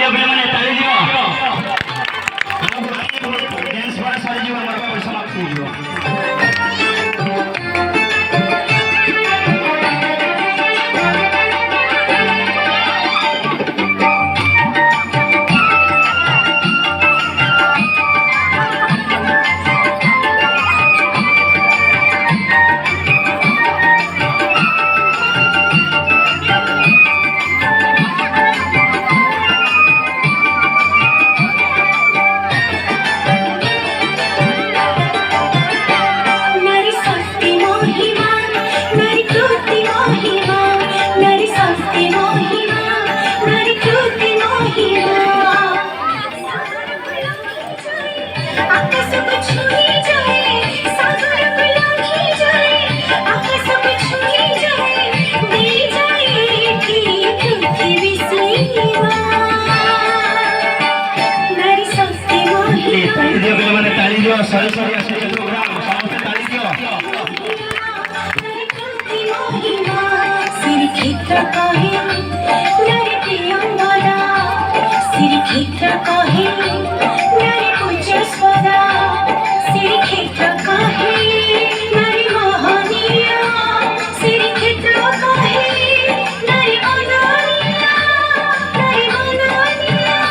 दियो पे माने ताली दियो डांस बार सारी जो हमारा पैसा माफ हो सॉरी सॉरी ऐसे प्रोग्राम साउंड ताली दियो सिर क्षेत्र कहे नारी प्रियंवदा सिर क्षेत्र कहे नारी पूज्यस्पदा सिर क्षेत्र कहे नारी महनीया सिर क्षेत्र कहे नारी अनन्या नारी अनन्या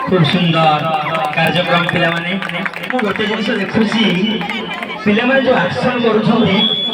खूब सुंदर कार्यक्रम पिला माने मु गोटे जिनिस देखुची पिला माने जो एक्शन करूछन्ती